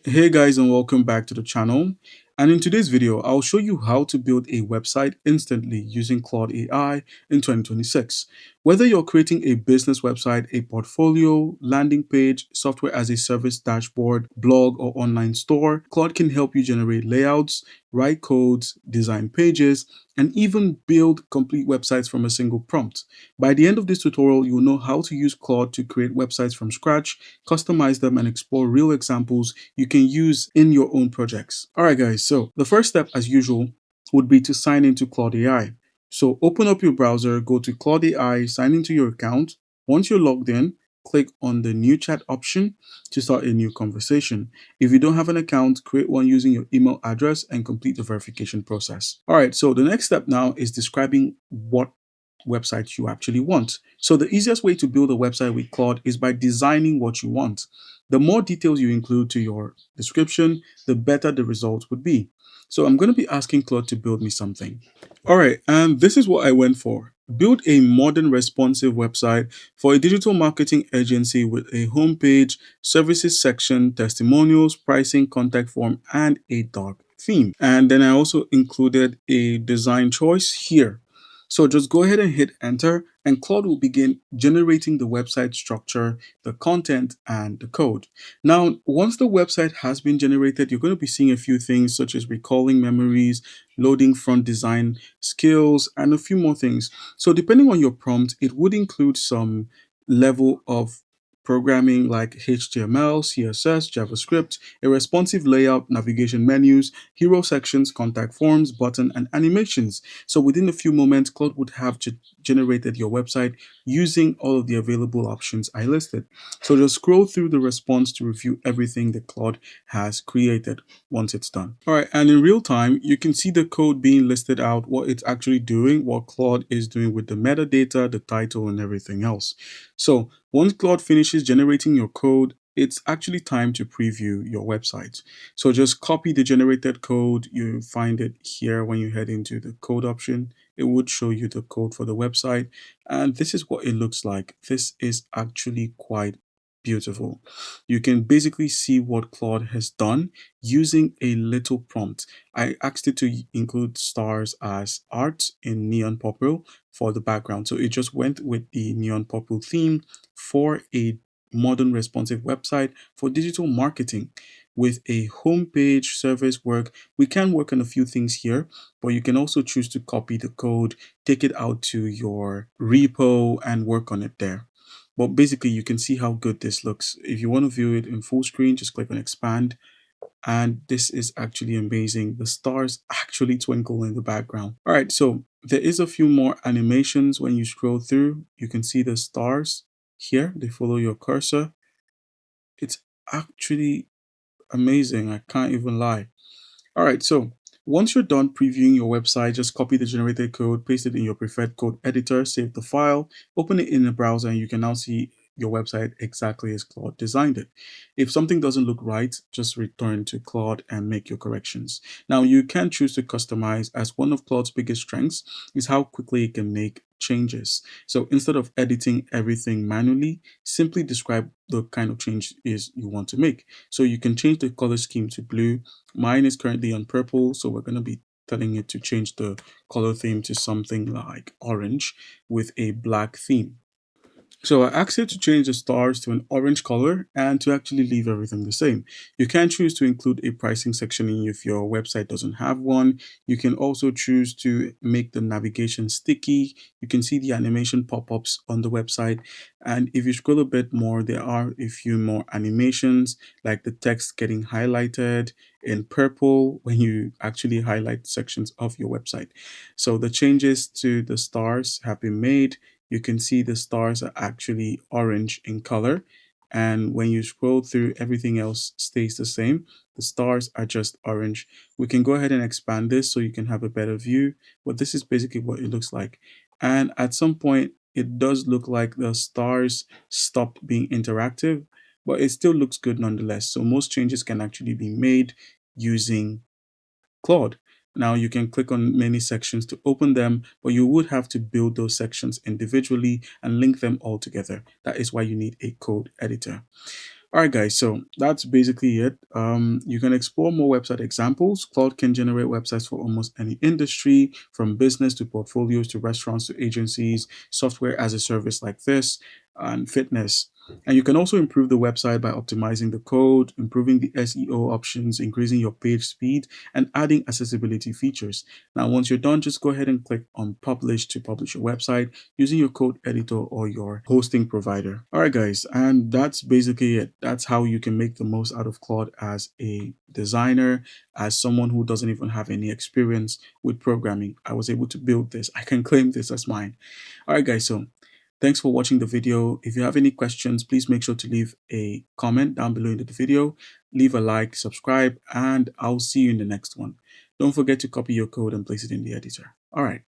Hey guys, and welcome back to the channel. And in today's video, I'll show you how to build a website instantly using Claude AI in 2026. Whether you're creating a business website, a portfolio, landing page, software as a service dashboard, blog, or online store, Claude can help you generate layouts, write codes, design pages, and even build complete websites from a single prompt. By the end of this tutorial, you'll know how to use Claude to create websites from scratch, customize them, and explore real examples you can use in your own projects. All right, guys. So the first step, as usual, would be to sign into Claude AI. So open up your browser, go to Claude AI, sign into your account. Once you're logged in, click on the new chat option to start a new conversation. If you don't have an account, create one using your email address and complete the verification process. All right, so the next step now is describing what website you actually want. So the easiest way to build a website with Claude is by designing what you want. The more details you include to your description, the better the results would be. So I'm going to be asking Claude to build me something. All right, and this is what I went for. Build a modern responsive website for a digital marketing agency with a homepage, services section, testimonials, pricing, contact form, and a dark theme. And then I also included a design choice here. So just go ahead and hit enter, and Claude will begin generating the website structure, the content, and the code. Now, once the website has been generated, you're going to be seeing a few things such as recalling memories, loading front design skills, and a few more things. So, depending on your prompt, it would include some level of programming like HTML, CSS, JavaScript, a responsive layout, navigation menus, hero sections, contact forms, button, and animations. So within a few moments, Claude would have generated your website using all of the available options I listed. So just scroll through the response to review everything that Claude has created once it's done. All right, and in real time, you can see the code being listed out, what it's actually doing, what Claude is doing with the metadata, the title, and everything else. So once Claude finishes generating your code, it's actually time to preview your website. So just copy the generated code. You find it here when you head into the code option. It would show you the code for the website. And this is what it looks like. This is actually quite beautiful. You can basically see what Claude has done using a little prompt. I asked it to include stars as art in neon purple for the background. So it just went with the neon purple theme for a modern responsive website for digital marketing with a homepage service work. We can work on a few things here, but you can also choose to copy the code, take it out to your repo and work on it there. But basically, you can see how good this looks. If you want to view it in full screen, just click on expand. And this is actually amazing. The stars actually twinkle in the background. All right, so there is a few more animations when you scroll through. You can see the stars here. They follow your cursor. It's actually amazing. I can't even lie. All right, so once you're done previewing your website, just copy the generated code, paste it in your preferred code editor, save the file, open it in the browser, and you can now see your website exactly as Claude designed it. If something doesn't look right, just return to Claude and make your corrections. Now, you can choose to customize, as one of Claude's biggest strengths is how quickly it can make changes. So instead of editing everything manually, simply describe the kind of change is you want to make. So you can change the color scheme to blue. Mine is currently on purple, so we're going to be telling it to change the color theme to something like orange with a black theme. So I asked it to change the stars to an orange color and to actually leave everything the same. You can choose to include a pricing section if your website doesn't have one. You can also choose to make the navigation sticky. You can see the animation pop-ups on the website. And if you scroll a bit more, there are a few more animations like the text getting highlighted in purple when you actually highlight sections of your website. So the changes to the stars have been made. You can see the stars are actually orange in color. And when you scroll through, everything else stays the same. The stars are just orange. We can go ahead and expand this so you can have a better view. But this is basically what it looks like. And at some point, it does look like the stars stopped being interactive, but it still looks good nonetheless. So most changes can actually be made using Claude. Now you can click on many sections to open them, but you would have to build those sections individually and link them all together. That is why you need a code editor. All right, guys, so that's basically it. You can explore more website examples. Claude can generate websites for almost any industry, from business to portfolios to restaurants to agencies, software as a service like this, and fitness. And you can also improve the website by optimizing the code, improving the SEO options, increasing your page speed, and adding accessibility features. Now, once you're done, just go ahead and click on publish to publish your website using your code editor or your hosting provider. All right, guys, and that's basically it. That's how you can make the most out of Claude as a designer, as someone who doesn't even have any experience with programming. I was able to build this. I can claim this as mine. All right, guys, so thanks for watching the video. If you have any questions, please make sure to leave a comment down below in the video, leave a like, subscribe, and I'll see you in the next one. Don't forget to copy your code and place it in the editor. All right.